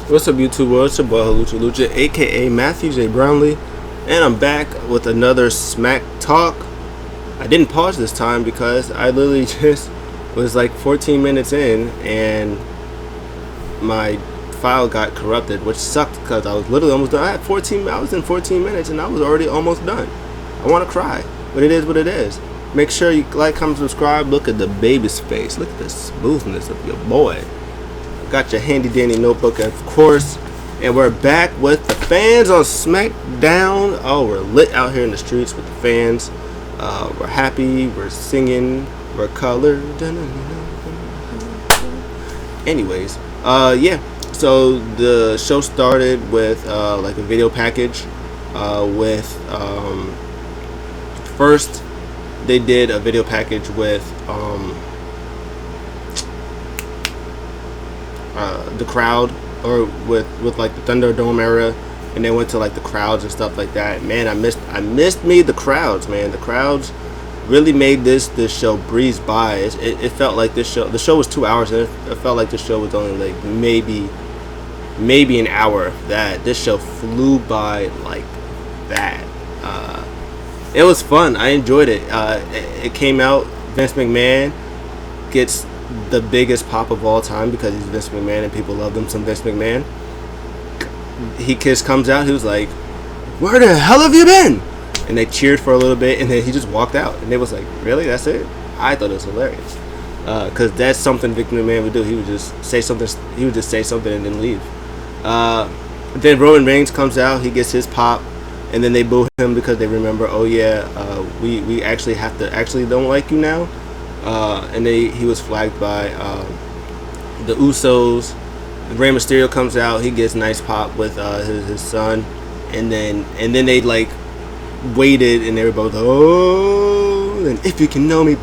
What's up, YouTube world? It's your boy Lucha Lucha, aka Matthew J. Brownlee, and I'm back with another Smack Talk. I didn't pause this time because I literally just was like 14 minutes in and my file got corrupted, which sucked because I was literally almost done. I was in 14 minutes and I was already almost done. I want to cry, but it is what it is. Make sure you like, comment, subscribe. Look at the baby's face. Look at the smoothness of your boy. Got your handy dandy notebook, of course, and we're back with the fans on Smackdown. Oh, we're lit out here in the streets with the fans. We're happy, we're singing, we're colored. Anyways, yeah. So the show started with like a video package. First they did a video package with the crowd, or with like the Thunderdome era, and they went to like the crowds and stuff like that. Man, I missed the crowds, man. The crowds really made this show breeze by. It felt like the show was 2 hours, and it felt like the show was only like maybe an hour. That this show flew by like that. It was fun. I enjoyed it. It came out. Vince McMahon gets the biggest pop of all time because he's Vince McMahon and people love him some Vince McMahon. He comes out, he was like, "Where the hell have you been?" And they cheered for a little bit, and then he just walked out, and it was like, "Really? That's it?" I thought it was hilarious because that's something Vince McMahon would do. He would just say something. He would just say something and then leave. Then Roman Reigns comes out, he gets his pop, and then they boo him because they remember, oh yeah, we actually don't like you now. And he was flagged by the Usos. Rey Mysterio comes out, he gets a nice pop with his son, and then they like waited, and everybody was like, oh, and if you can know me,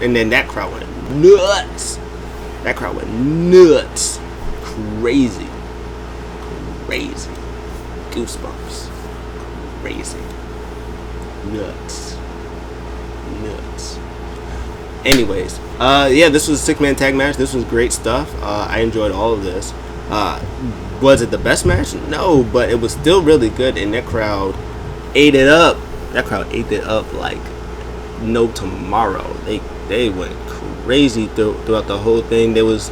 and then that crowd went nuts. Crazy, goosebumps, crazy, nuts. Anyways, yeah, this was a 6-man tag match. This was great stuff. I enjoyed all of this. Was it the best match? No, but it was still really good, and that crowd ate it up. That crowd ate it up like no tomorrow. They went crazy throughout the whole thing. They was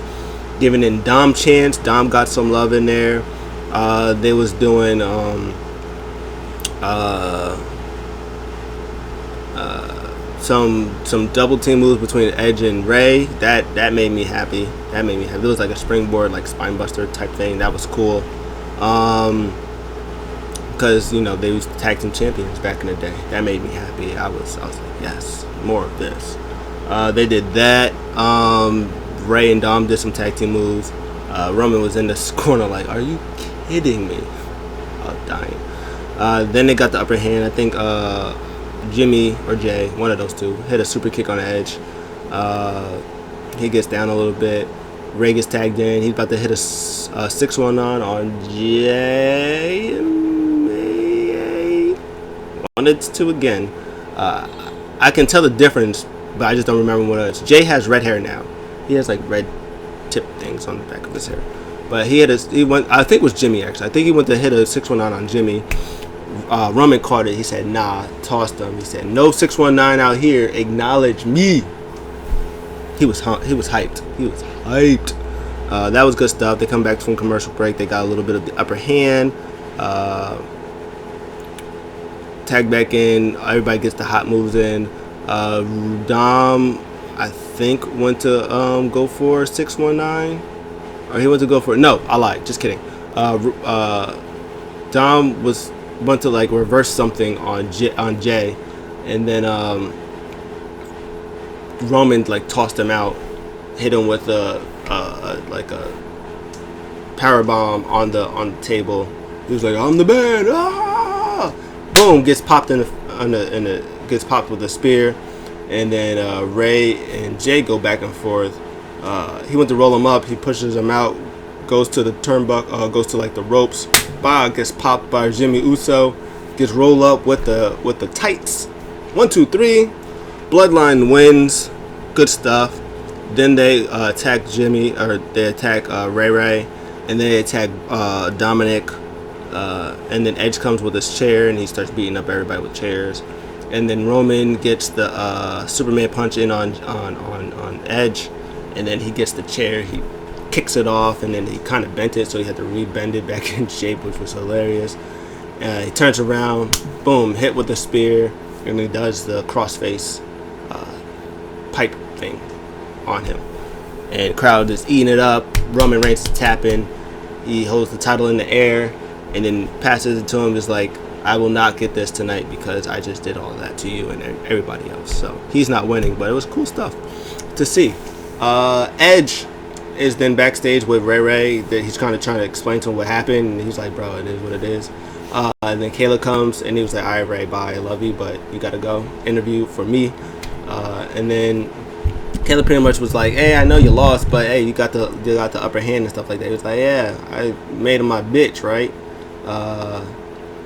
giving in Dom chants. Dom got some love in there. They was doing some double team moves between Edge and Ray. That made me happy. It was like a springboard, like spine buster type thing. That was cool. Because they was tag team champions back in the day. That made me happy. I was like, yes, more of this. They did that. Ray and Dom did some tag team moves. Roman was in this corner like, are you kidding me? I was dying. Then they got the upper hand. I think Jimmy or Jay, one of those two, hit a super kick on the Edge. He gets down a little bit. Ray gets tagged in. He's about to hit a 619 on Jay. Wanted to again. I can tell the difference, but I just don't remember what it is. Jay has red hair now. He has like red tip things on the back of his hair. But he went. I think it was Jimmy actually. I think he went to hit a 619 on Jimmy. Roman caught it. He said, nah, tossed him. He said, no 619 out here. Acknowledge me. He was hyped. That was good stuff. They come back from commercial break. They got a little bit of the upper hand. Tag back in. Everybody gets the hot moves in. Dom, I think, went to go for 619. Or he went to go for it. No, I lied. Just kidding. Dom went to like reverse something on Jay, and then Roman like tossed him out, hit him with a power bomb on the table. He was like, I'm the man. Ah! Boom, gets popped gets popped with a spear, and then Ray and Jay go back and forth. He went to roll him up. He pushes him out, goes to the turnbuckle, goes to like the ropes. Gets popped by Jimmy Uso. Gets rolled up with the tights. 1, 2, 3. Bloodline wins. Good stuff. Then they attack Ray Ray. and then they attack Dominic, and then Edge comes with his chair and he starts beating up everybody with chairs, and then Roman gets the Superman punch in on Edge, and then he gets the chair, he kicks it off, and then he kind of bent it, so he had to re-bend it back in shape, which was hilarious. He turns around, boom, hit with the spear, and he does the crossface pipe thing on him. And the crowd is eating it up. Roman Reigns is tapping. He holds the title in the air and then passes it to him. Just like, I will not get this tonight because I just did all that to you and everybody else. So he's not winning, but it was cool stuff to see. Edge is then backstage with Ray. That he's kind of trying to explain to him what happened. And he's like, bro, it is what it is. And then Kayla comes and he was like, all right, Ray, bye, I love you, but you gotta go. Interview for me. And then Kayla pretty much was like, hey, I know you lost, but hey, you got the upper hand and stuff like that. He was like, yeah, I made him my bitch, right?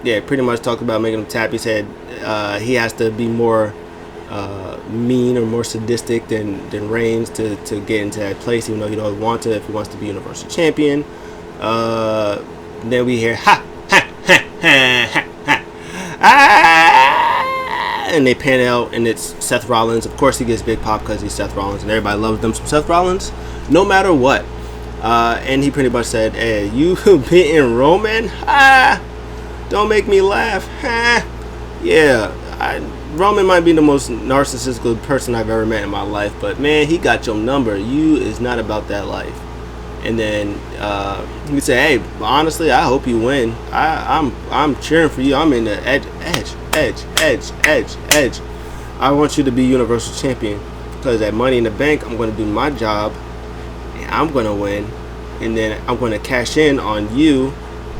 Yeah, pretty much talked about making him tap. He said he has to be more mean or more sadistic than Reigns to get into that place, even though he don't want to if he wants to be Universal Champion. Then we hear ha ha ha ha ha ha, ah! And they pan out and it's Seth Rollins. Of course he gets big pop because he's Seth Rollins and everybody loves them some Seth Rollins no matter what. And he pretty much said, hey, you beating Roman? Don't make me laugh. Yeah, Roman might be the most narcissistical person I've ever met in my life, but man, he got your number. You is not about that life. And then he said, hey, honestly, I hope you win. I'm cheering for you. I'm in the edge. I want you to be Universal Champion because at Money in the Bank, I'm going to do my job and I'm going to win. And then I'm going to cash in on you.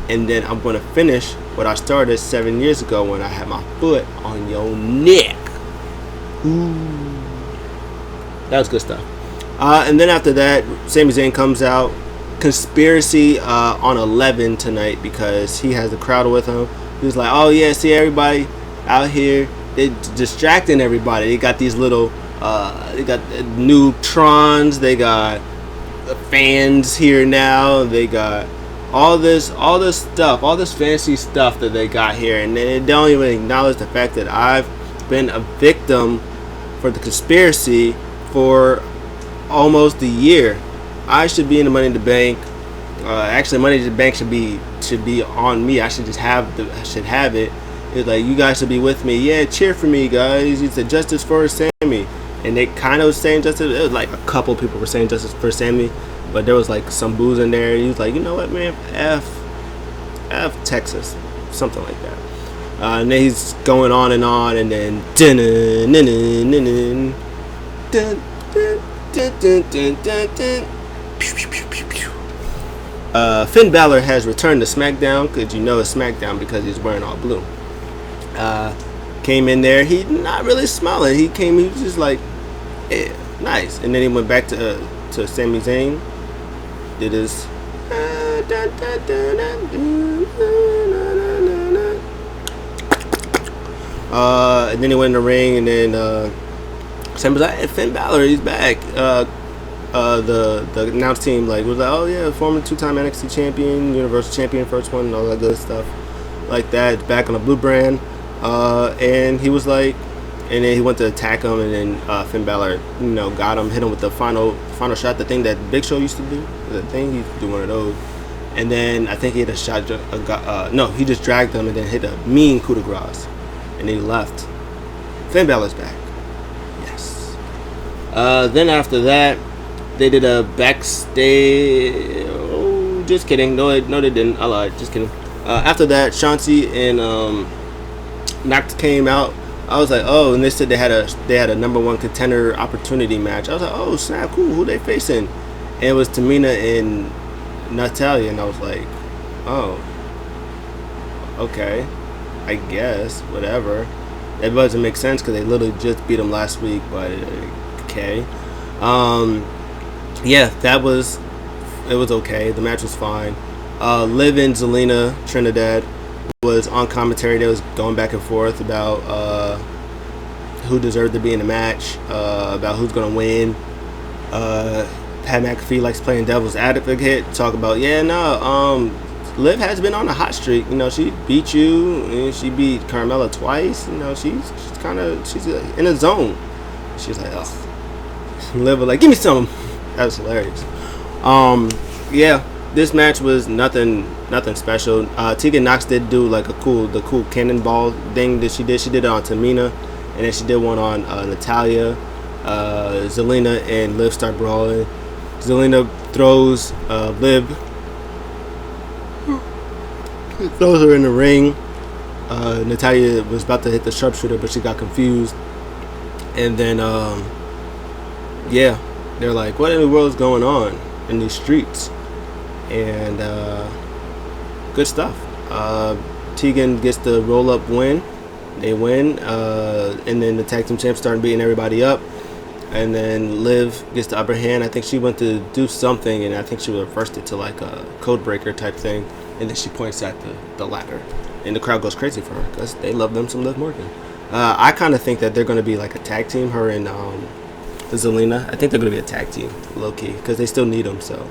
And then I'm going to finish what I started 7 years ago when I had my foot on your neck. Ooh. That was good stuff. And then after that, Sami Zayn comes out. Conspiracy on 11 tonight because he has the crowd with him. He was like, oh yeah, see everybody out here. They're distracting everybody. They got these little, they got neutrons. They got fans here now. They got all this stuff, all this fancy stuff that they got here, and they don't even acknowledge the fact that I've been a victim for the conspiracy for almost a year. I should be in the Money in the Bank. Actually, Money in the Bank should be on me. I should just have it. It's like, you guys should be with me. Yeah, cheer for me, guys. It's a justice for Sammy. And they kind of was saying justice. It was like a couple people were saying justice for Sammy, but there was like some booze in there. He was like, you know what, man, F Texas, something like that. And then he's going on, and then Finn Balor has returned to Smackdown, because you know it's Smackdown because he's wearing all blue. Came in there, he not really smiling. He was just like, yeah, nice. And then he went back to Sami Zayn, did his and then he went in the ring, and then Sami was like, hey, Finn Balor, he's back. The announce team was like, oh yeah, former 2-time NXT champion, Universal champion, first one, and all that good stuff like that. Back on the blue brand, and he was like, and then he went to attack him, and then Finn Balor, got him, hit him with the final shot, the thing that Big Show used to do. The thing he used to do one of those, and then I think he hit a shot. No, he just dragged him and then hit a mean coup de grace, and then he left. Finn Balor's back. Yes. Then after that, they did a backstage. Oh, just kidding. No, they didn't. I lied. Just kidding. After that, Shanti and Knox came out. I was like, oh, and they said they had a #1 contender opportunity match. I was like, oh snap, cool. Who they facing? And it was Tamina and Natalya, and I was like, oh, okay, I guess, whatever. That doesn't make sense because they literally just beat them last week, but okay. Yeah, it was okay. The match was fine. Liv and Zelina Trinidad was on commentary. They was going back and forth about who deserved to be in the match, about who's gonna win. Pat McAfee likes playing devil's advocate, talk about, Liv has been on a hot streak. You know, she beat you, and she beat Carmella twice. You know, she's in a zone. She's like, oh, Liv was like, give me some. That was hilarious. This match was nothing special. Tegan Knox did do like the cool cannonball thing that she did. She did it on Tamina, and then she did one on Natalya. Zelina and Liv start brawling. Zelina throws Liv, throws her in the ring. Natalya was about to hit the sharpshooter, but she got confused. And then, they're like, what in the world is going on in these streets? And good stuff. Tegan gets the roll-up win. They win. And then the tag team champs start beating everybody up. And then Liv gets the upper hand. I think she went to do something, and I think she reversed it to like a code breaker type thing. And then she points at the ladder. And the crowd goes crazy for her because they love them some Liv Morgan. I kind of think that they're going to be like a tag team, her and Zelina. I think they're going to be a tag team, low-key, because they still need them. So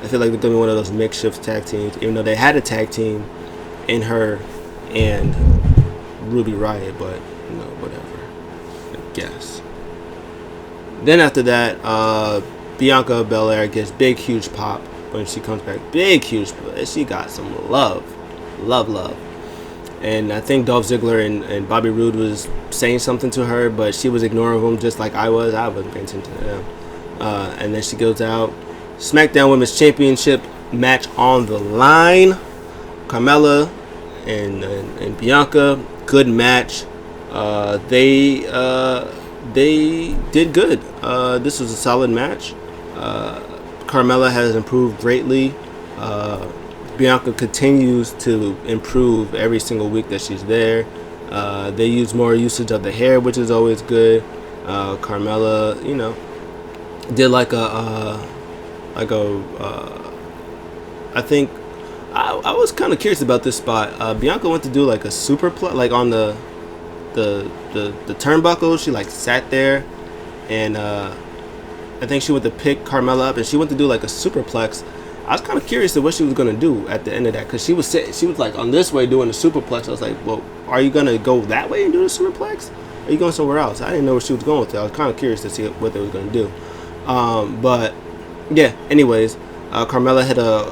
I feel like they're going to be one of those makeshift tag teams, even though they had a tag team in her and Ruby Riott, but, you know, whatever, I guess. Then after that, Bianca Belair gets big, huge pop when she comes back. Big, huge. She got some love. And I think Dolph Ziggler and Bobby Roode was saying something to her, but she was ignoring them just like I was. I wasn't paying attention to them. And then she goes out. Smackdown Women's Championship match on the line. Carmella and Bianca. Good match. They did good. This was a solid match. Carmella has improved greatly. Bianca continues to improve every single week that she's there. They use more usage of the hair, which is always good. Carmella, you know, did I think I was kind of curious about this spot. Bianca went to do like a superplex, like on the turnbuckle. She like sat there, and I think she went to pick Carmella up, and she went to do like a superplex. I was kind of curious to what she was gonna do at the end of that, because she was like on this way doing the superplex. I was like, well, are you gonna go that way and do the superplex? Or are you going somewhere else? I didn't know where she was going with it. I was kind of curious to see what they were gonna do. But yeah. Anyways, Carmella hit a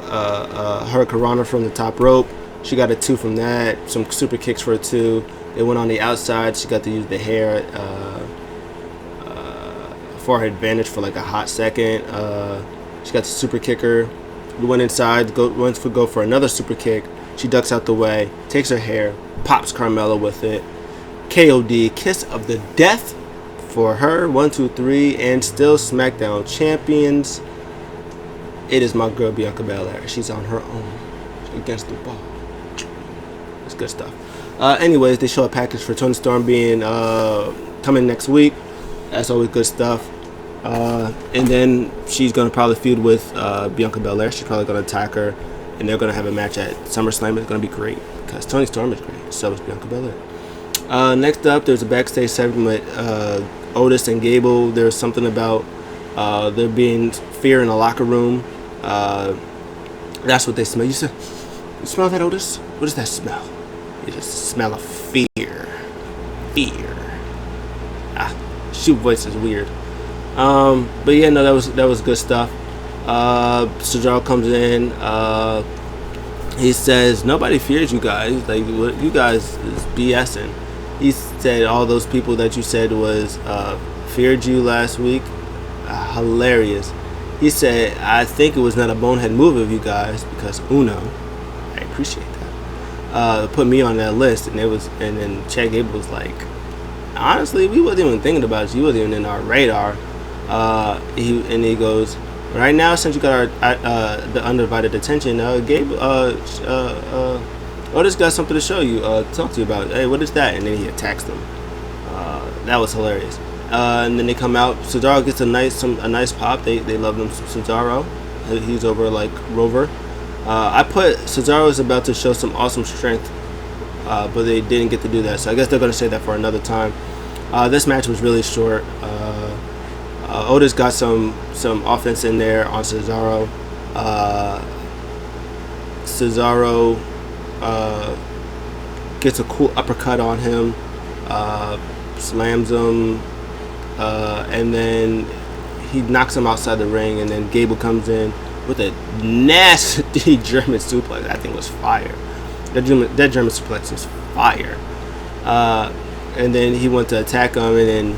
hurricanrana from the top rope. She got a 2 from that. Some super kicks for a 2. They went on the outside. She got to use the hair for her advantage for like a hot second. She got the super kicker. We went inside, went to go for another super kick. She ducks out the way, takes her hair, pops Carmella with it. KOD, kiss of the death for her. 1, 2, 3, and still SmackDown champions. It is my girl Bianca Belair. She's on her own against the wall. It's good stuff. Anyways, they show a package for Toni Storm being coming next week. That's always good stuff. And then she's going to probably feud with Bianca Belair. She's probably going to attack her, and they're going to have a match at SummerSlam. It's going to be great because Toni Storm is great. So is Bianca Belair. Next up, there's a backstage segment with Otis and Gable. There's something about there being fear in the locker room. That's what they smell. You smell that, Otis? What does that smell? It's just a smell of fear. Shoot voice is weird. But yeah, no, that was good stuff. Cesaro comes in. He says nobody fears you guys. Like, what you guys is BSing. He said all those people that you said was feared you last week. Hilarious. He said, I think it was not a bonehead move of you guys because Uno, I appreciate that, put me on that list, and then Chad Gable was like, honestly, we wasn't even thinking about you. You wasn't even in our radar. He goes, right now, since you got our the undivided attention, Gabe, Otis got something to show you, talk to you about. Hey, what is that? And then he attacks them. That was hilarious. And then they come out. Cesaro gets a nice pop. They love him. Cesaro, he's over like Rover. I put Cesaro is about to show some awesome strength, but they didn't get to do that. So I guess they're gonna say that for another time. This match was really short. Otis got some offense in there on Cesaro. Cesaro gets a cool uppercut on him, slams him, and then he knocks him outside the ring, and then Gable comes in with a nasty German suplex. That thing was fire. That German suplex was fire. And then he went to attack him, and then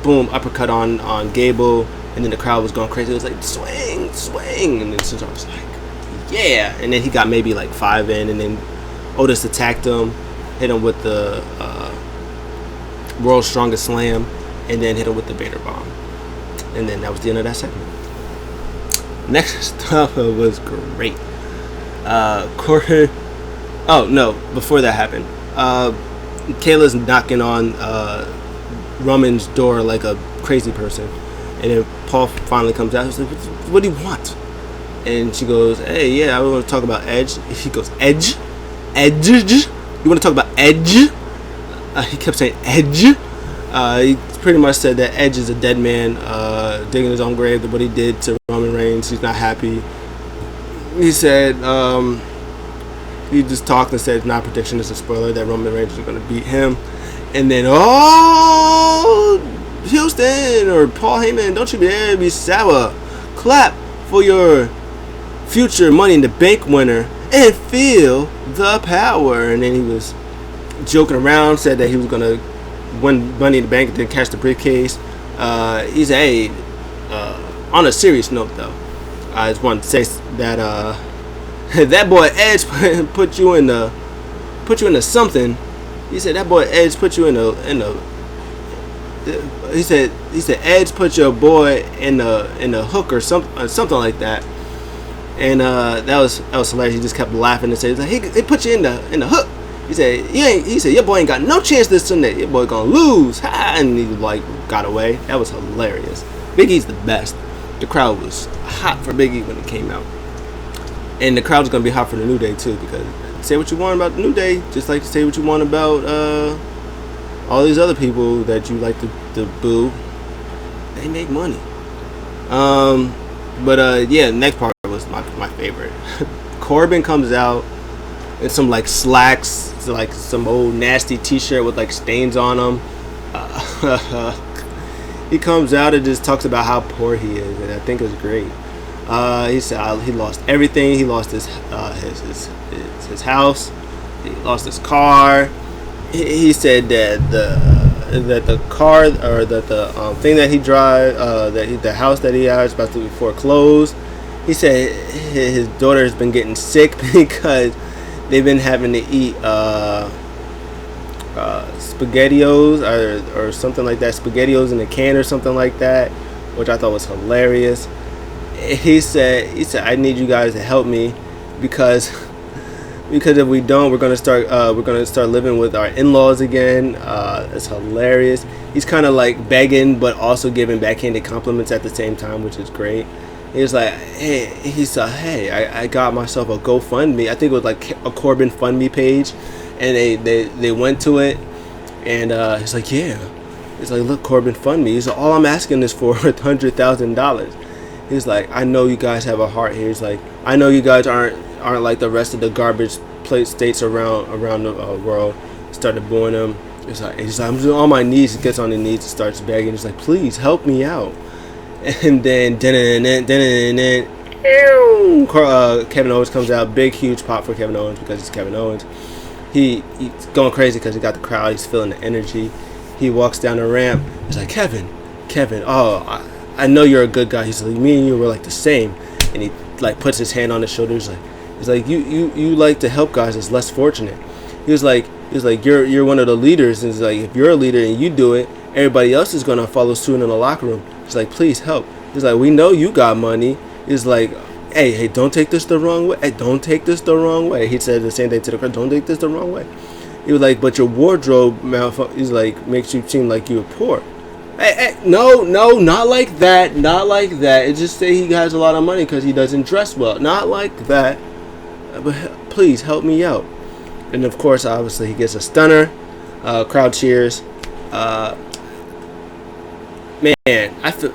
boom, uppercut on Gable, and then the crowd was going crazy. It was like, swing, and then Cesaro was like, yeah, and then he got maybe like 5 in, and then Otis attacked him, hit him with the World's Strongest Slam, and then hit him with the Vader Bomb. And then that was the end of that segment. Next stuff was great. Corbin. Oh no! Before that happened, Kayla's knocking on Roman's door like a crazy person, and then Paul finally comes out. He's like, "What do you want?" And she goes, "Hey, yeah, I want to talk about Edge." He goes, "Edge? Edge? You want to talk about Edge?" He kept saying Edge. He pretty much said that Edge is a dead man, digging his own grave. What he did to Roman Reigns, he's not happy. He said, he just talked and said, not prediction, it's a spoiler, that Roman Reigns is going to beat him. And then, Houston or Paul Heyman, don't you dare be sour. Clap for your future Money in the Bank winner and feel the power. And then he was joking around, said that he was going to win Money in the Bank and then catch the briefcase. He said, hey, on a serious note though, I just want to say that that boy Edge put you into something. He said that boy Edge put you in a he said Edge put your boy in a hook or something like that. And that was hilarious. He just kept laughing and said, he put you in the hook. He said, your boy ain't got no chance this Sunday. Your boy gonna lose. Ha! And he like got away. That was hilarious. Big E's the best. The crowd was hot for Big E when it came out. And the crowd's gonna be hot for the New Day too, because say what you want about the New Day, just like to say what you want about all these other people that you like to boo. They make money. Yeah, next part was my favorite. Corbin comes out in some like slacks, like some old nasty t-shirt with like stains on them. He comes out and just talks about how poor he is, and I think it's great. He said he lost everything. He lost his house. He lost his car. He said that the car, or that the thing that he drives, the house that he has is about to be foreclosed. He said his daughter has been getting sick because they've been having to eat SpaghettiOs or something like that, SpaghettiOs in a can or something like that, which I thought was hilarious. He said I need you guys to help me because if we don't, we're gonna start living with our in-laws again. It's hilarious. He's kind of like begging, but also giving backhanded compliments at the same time, which is great. He was like, he said, I got myself a GoFundMe. I think it was like a CorbinFundMe page, and they went to it, and he's like, yeah. He's like, look, CorbinFundMe. He's like, all I'm asking is for $100,000. He's like, I know you guys have a heart here. He's like, I know you guys aren't like the rest of the garbage plate states around the world. Started booing him. He's like, I'm just on my knees. He gets on his knees and starts begging. He's like, please help me out. And then Kevin Owens comes out. Big huge pop for Kevin Owens because it's Kevin Owens. He's going crazy because he got the crowd. He's feeling the energy. He walks down the ramp. He's like, Kevin, oh, I know you're a good guy. He's like, me and you were like the same. And he like puts his hand on his shoulder. He's like you like to help guys that's less fortunate. He was like you're one of the leaders. And he's like, if you're a leader and you do it, everybody else is gonna follow suit in the locker room. He's like, please help. He's like, we know you got money. He's like, hey, don't take this the wrong way. Hey, don't take this the wrong way. He said the same thing to the crowd. Don't take this the wrong way. He was like, but your wardrobe he's like, makes you seem like you're poor. Hey, no, not like that. Not like that. It just say he has a lot of money because he doesn't dress well. Not like that. But please help me out. And of course, obviously, he gets a stunner. Crowd cheers. Man, I feel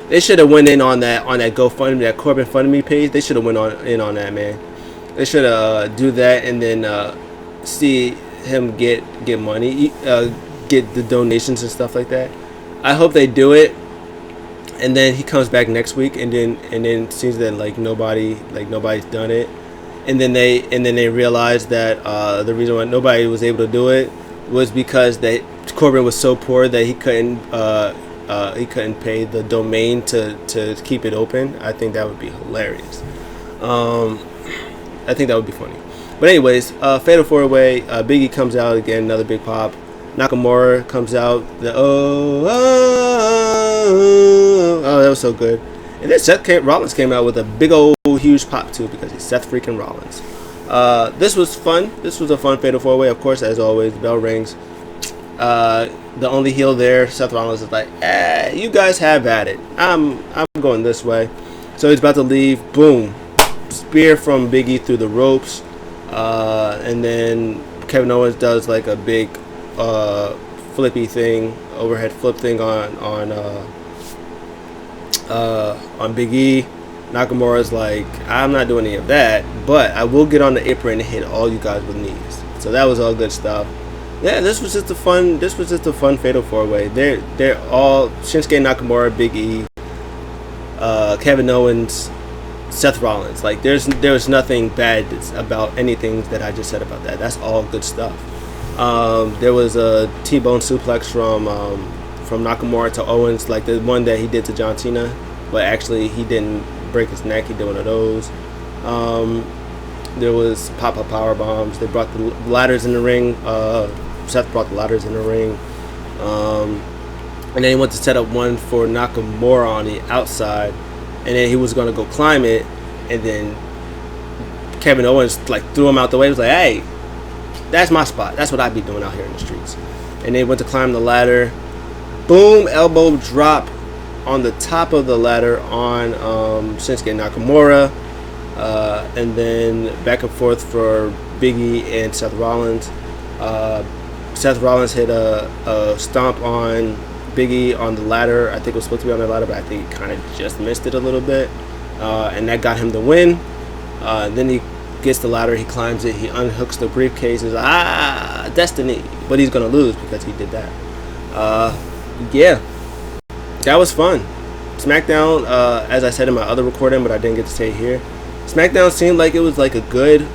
They should have went in on that GoFundMe, that CorbinFundMe page. They should have went in on that, man. They should do that and then see him get money, get the donations and stuff like that. I hope they do it, and then he comes back next week, and then seems that nobody's done it, and then they realize that the reason why nobody was able to do it was because Corbin was so poor that he couldn't pay the domain to keep it open. I think that would be hilarious. I think that would be funny. But anyways, Fatal 4-Way, Big E comes out again, another big pop. Nakamura comes out. That was so good. And then Rollins came out with a big old huge pop too, because he's Seth freaking Rollins. This was fun. This was a fun Fatal 4-Way. Of course, as always, the bell rings. The only heel there, Seth Rollins, is like, you guys have at it. I'm going this way. So he's about to leave. Boom. Spear from Big E through the ropes. And then Kevin Owens does like a big flippy thing, overhead flip thing on Big E. Nakamura's like, I'm not doing any of that, but I will get on the apron and hit all you guys with knees. So that was all good stuff. Yeah, this was just a fun Fatal 4-Way. They're all Shinsuke Nakamura, Big E, Kevin Owens, Seth Rollins. Like there's nothing bad about anything that I just said about that. That's all good stuff. There was a T-bone suplex from Nakamura to Owens, like the one that he did to John Cena, but actually he didn't break his neck. He did one of those. There was pop-up power bombs. They brought the ladders in the ring. Seth brought the ladders in the ring. And then he went to set up one for Nakamura on the outside, and then he was going to go climb it, and then Kevin Owens like threw him out the way. He was like, hey, that's my spot. That's what I'd be doing out here in the streets. And they went to climb the ladder. Boom, elbow drop on the top of the ladder on Shinsuke Nakamura. And then back and forth for Big E and Seth Rollins. Seth Rollins hit a stomp on Big E on the ladder. I think it was supposed to be on the ladder, but I think he kind of just missed it a little bit. And that got him the win. Then he gets the ladder, he climbs it, he unhooks the briefcase. He's like, destiny. But he's going to lose because he did that. Yeah, that was fun. Smackdown, as I said in my other recording, but I didn't get to say it here, Smackdown seemed like it was like a good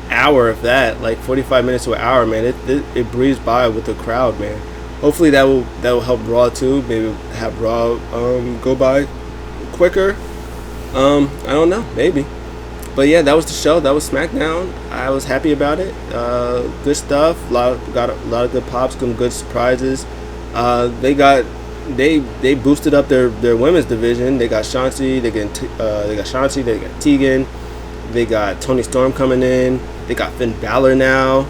hour of that, like 45 minutes to an hour, man. It breezed by with the crowd, man. Hopefully that will help Raw too. Maybe have Raw go by quicker. I don't know, maybe. But yeah, that was the show. That was Smackdown. I was happy about it. Good stuff. Got a lot of good pops, some good surprises. They boosted up their women's division. They got Shanti. They got Tegan. They got Toni Storm coming in. They got Finn Balor now.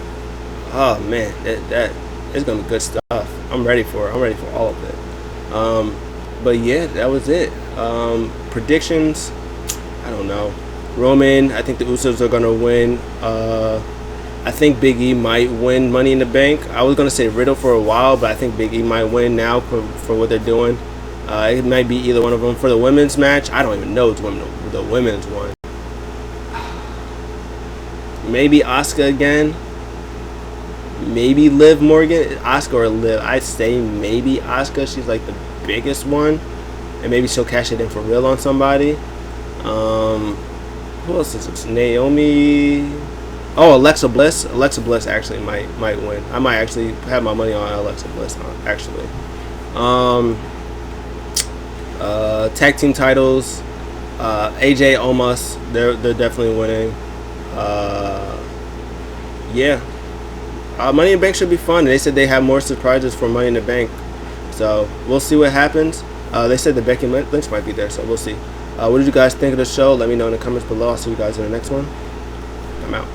Oh man, that it's gonna be good stuff. I'm ready for it. I'm ready for all of it. But yeah, that was it. Predictions, I don't know. Roman, I think the Usos are gonna win. I think Big E might win Money in the Bank. I was gonna say Riddle for a while, but I think Big E might win now for what they're doing. It might be either one of them. For the women's match, I don't even know the women's one. Maybe Asuka again. Maybe Liv Morgan. Asuka or Liv. I'd say maybe Asuka. She's like the biggest one. And maybe she'll cash it in for real on somebody. Who else is this? Naomi. Oh, Alexa Bliss. Alexa Bliss actually might win. I might actually have my money on Alexa Bliss actually. Tag team titles. AJ Omos. They're definitely winning. Yeah. Money in the Bank should be fun. They said they have more surprises for Money in the Bank. So we'll see what happens. They said the Becky Lynch might be there, so we'll see. What did you guys think of the show? Let me know in the comments below. I'll see you guys in the next one. I'm out.